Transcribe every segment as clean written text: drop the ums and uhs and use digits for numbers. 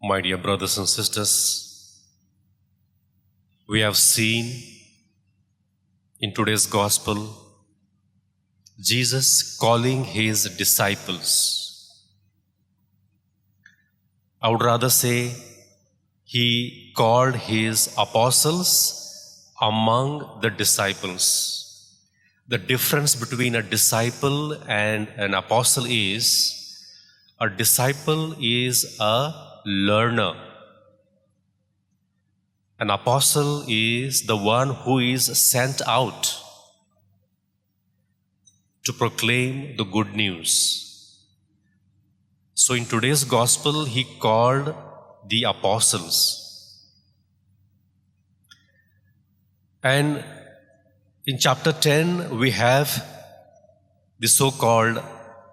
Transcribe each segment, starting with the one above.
My dear brothers and sisters, we have seen in today's gospel Jesus calling his disciples. I would rather say he called his apostles among the disciples. The difference between a disciple and an apostle is a disciple is a learner. An apostle is the one who is sent out to proclaim the good news. So in today's gospel, he called the apostles. And in chapter 10, we have the so-called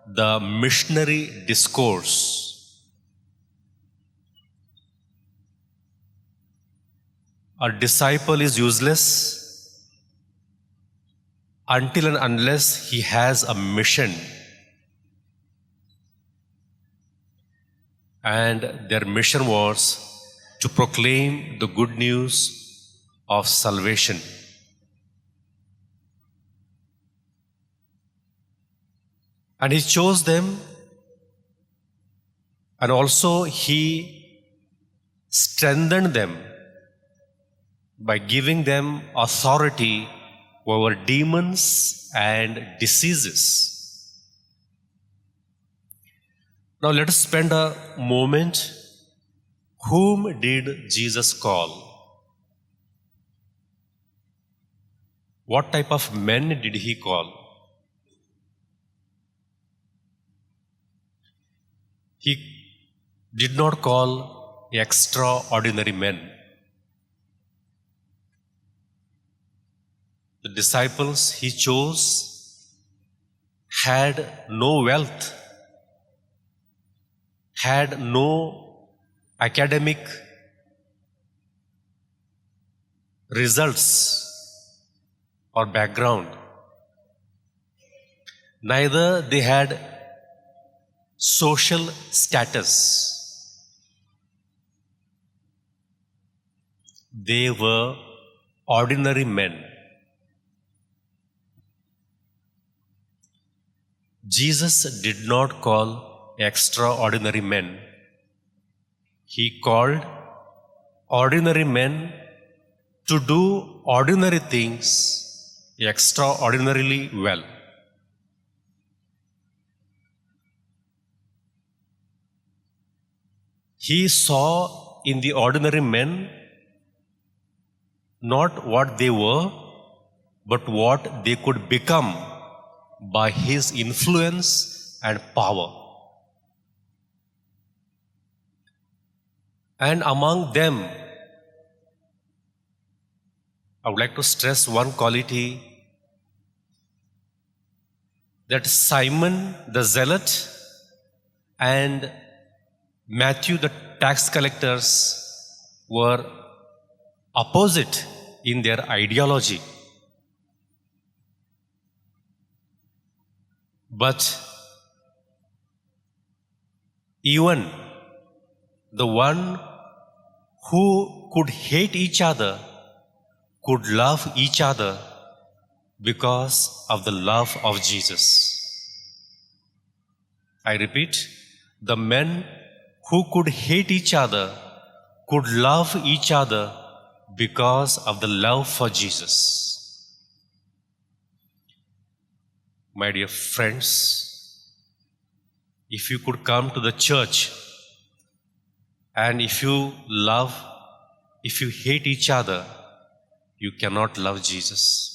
the missionary discourse. A disciple is useless until and unless he has a mission. And their mission was to proclaim the good news of salvation. And he chose them, and also he strengthened them by giving them authority over demons and diseases. Now let us spend a moment. Whom did Jesus call? What type of men did he call? He did not call extraordinary men. The disciples he chose had no wealth, had no academic results or background. Neither they had social status. They were ordinary men. Jesus did not call extraordinary men. He called ordinary men to do ordinary things extraordinarily well. He saw in the ordinary men not what they were, but what they could become by his influence and power. And among them, I would like to stress one quality, that Simon the Zealot and Matthew the tax collectors were opposite in their ideology. But even the one who could hate each other could love each other because of the love of Jesus. I repeat, the men who could hate each other could love each other because of the love for Jesus. My dear friends, if you could come to the church and if you hate each other, you cannot love Jesus.